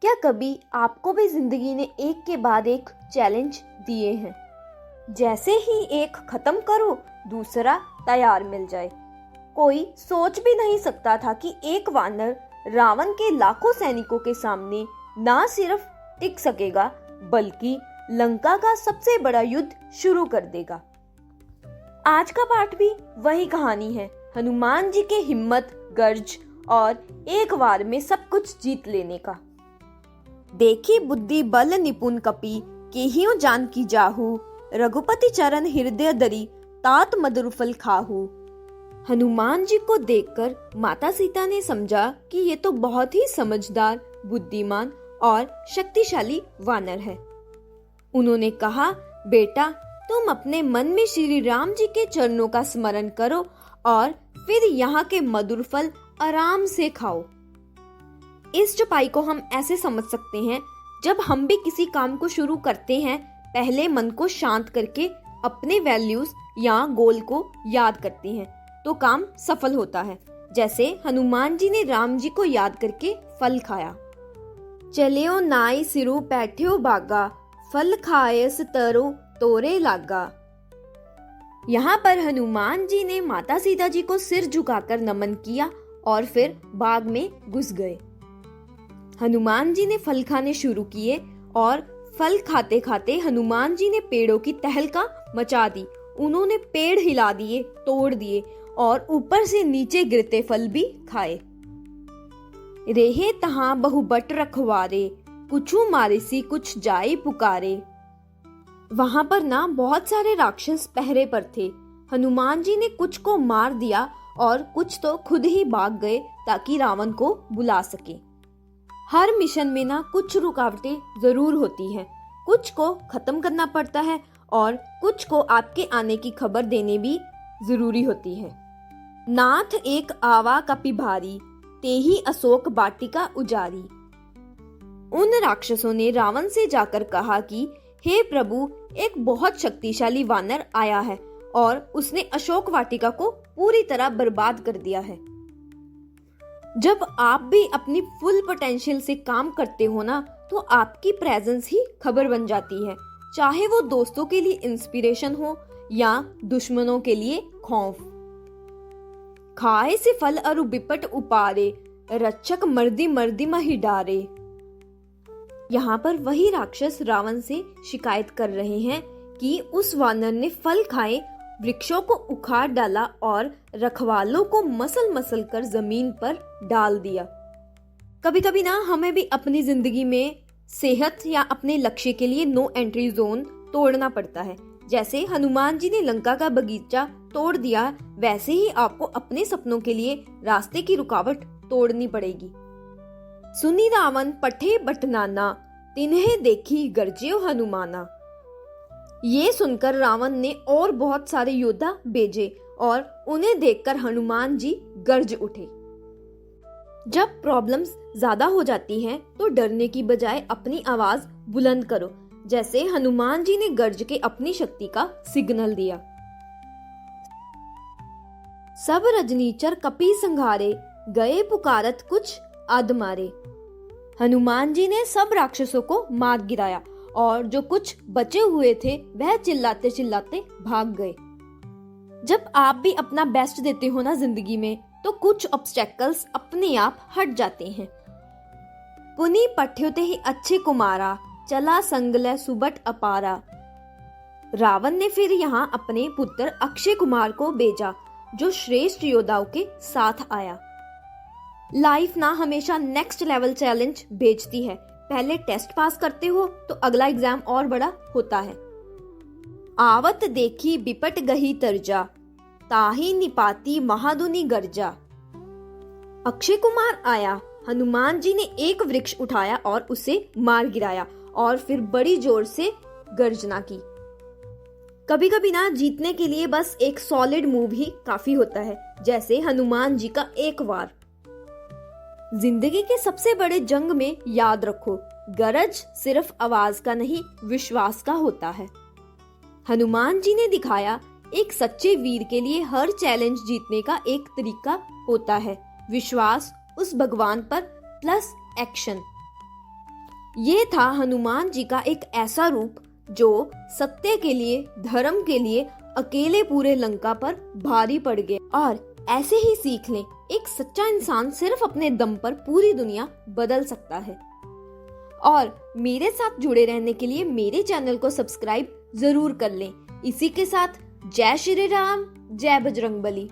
क्या कभी आपको भी जिंदगी ने एक के बाद एक चैलेंज दिए हैं? जैसे ही एक खत्म करो दूसरा तैयार मिल जाए। कोई सोच भी नहीं सकता था कि एक वानर रावण के लाखों सैनिकों के सामने ना सिर्फ टिक सकेगा बल्कि लंका का सबसे बड़ा युद्ध शुरू कर देगा। आज का पाठ भी वही कहानी है, हनुमान जी के हिम्मत, गर्ज और एक बार में सब कुछ जीत लेने का। देखी बुद्धि बल निपुण कपि, केहियो जान की जाहू, रघुपति चरण हृदय दरी, तात मधुर फल खाहू। हनुमान जी को देखकर माता सीता ने समझा कि ये तो बहुत ही समझदार, बुद्धिमान और शक्तिशाली वानर है। उन्होंने कहा, बेटा तुम अपने मन में श्री राम जी के चरणों का स्मरण करो और फिर यहाँ के मधुर फल आराम से खाओ। इस चौपाई को हम ऐसे समझ सकते हैं, जब हम भी किसी काम को शुरू करते हैं पहले मन को शांत करके अपने वैल्यूज या गोल को याद करते हैं तो काम सफल होता है। जैसे हनुमान जी ने राम जी को याद करके फल खाया। चलियो नाई सिरु बैठ्यो बागा, फल खाएस तरो तोरे लागा। यहाँ पर हनुमान जी ने माता सीता जी को सिर झुकाकर नमन किया और फिर बाग में घुस गए। हनुमान जी ने फल खाने शुरू किए और फल खाते खाते हनुमान जी ने पेड़ों की तहलका मचा दी। उन्होंने पेड़ हिला दिए, तोड़ दिए और ऊपर से नीचे गिरते फल भी खाए। रेहे तहां बहुबट रखवारे, कुछु मारिसी कुछ जाए पुकारे। वहां पर ना बहुत सारे राक्षस पहरे पर थे। हनुमान जी ने कुछ को मार दिया और कुछ तो खुद ही भाग गए ताकि रावण को बुला सके। हर मिशन में ना कुछ रुकावटें जरूर होती हैं, कुछ को खत्म करना पड़ता है और कुछ को आपके आने की खबर देने भी जरूरी होती है। नाथ एक आवा कपि भारी, तेही अशोक वाटिका उजारी। उन राक्षसों ने रावण से जाकर कहा कि हे प्रभु, एक बहुत शक्तिशाली वानर आया है और उसने अशोक वाटिका को पूरी तरह बर्बाद कर दिया है। जब आप भी अपनी फुल पोटेंशियल से काम करते हो ना तो आपकी प्रेजेंस ही खबर बन जाती है, चाहे वो दोस्तों के लिए इंस्पिरेशन हो या दुश्मनों के लिए खौफ। खाए से फल अरु बिपट उपारे, रक्षक मर्दी मर्दी मही डारे। यहाँ पर वही राक्षस रावण से शिकायत कर रहे हैं कि उस वानर ने फल खाए, वृक्षों को उखाड़ डाला और रखवालों को मसल मसल कर जमीन पर डाल दिया। कभी कभी ना हमें भी अपनी जिंदगी में सेहत या अपने लक्ष्य के लिए नो एंट्री जोन तोड़ना पड़ता है। जैसे हनुमान जी ने लंका का बगीचा तोड़ दिया, वैसे ही आपको अपने सपनों के लिए रास्ते की रुकावट तोड़नी पड़ेगी। सुनी रावण पठे बटनाना, तिन्हें देखी गर्जियो हनुमाना। ये सुनकर रावण ने और बहुत सारे योद्धा भेजे और उन्हें देखकर हनुमान जी गर्ज उठे। जब प्रॉब्लम्स ज्यादा हो जाती हैं तो डरने की बजाय अपनी आवाज बुलंद करो, जैसे हनुमान जी ने गर्ज के अपनी शक्ति का सिग्नल दिया। सब रजनीचर कपि संघारे, गए पुकारत कुछ आद मारे। हनुमान जी ने सब राक्षसों को मार गिराया और जो कुछ बचे हुए थे वह चिल्लाते चिल्लाते भाग गए। जब आप भी अपना बेस्ट देते हो ना जिंदगी में तो कुछ ऑब्स्टेकल्स अपने आप हट जाते हैं। पुनि पठ्योते ही अच्छे कुमारा, चला संगल सुबट अपारा। रावण ने फिर यहाँ अपने पुत्र अक्षय कुमार को भेजा जो श्रेष्ठ योद्धाओं के साथ आया। लाइफ ना हमेशा नेक्स्ट लेवल चैलेंज भेजती है। पहले टेस्ट पास करते हो तो अगला एग्जाम और बड़ा होता है। आवत देखी बिपट गही तरजा, ताही निपाती महादुनी गर्जा। अक्षय कुमार आया, हनुमान जी ने एक वृक्ष उठाया और उसे मार गिराया और फिर बड़ी जोर से गर्जना की। कभी कभी ना जीतने के लिए बस एक सॉलिड मूव ही काफी होता है, जैसे हनुमान जी का एक वार। जिंदगी के सबसे बड़े जंग में याद रखो, गरज सिर्फ आवाज का नहीं विश्वास का होता है। हनुमान जी ने दिखाया एक सच्चे वीर के लिए हर चैलेंज जीतने का एक तरीका होता है, विश्वास उस भगवान पर प्लस एक्शन। ये था हनुमान जी का एक ऐसा रूप जो सत्य के लिए, धर्म के लिए अकेले पूरे लंका पर भारी पड़ गए। और ऐसे ही सीख लें, एक सच्चा इंसान सिर्फ अपने दम पर पूरी दुनिया बदल सकता है। और मेरे साथ जुड़े रहने के लिए मेरे चैनल को सब्सक्राइब जरूर कर लें। इसी के साथ जय श्री राम, जय बजरंगबली।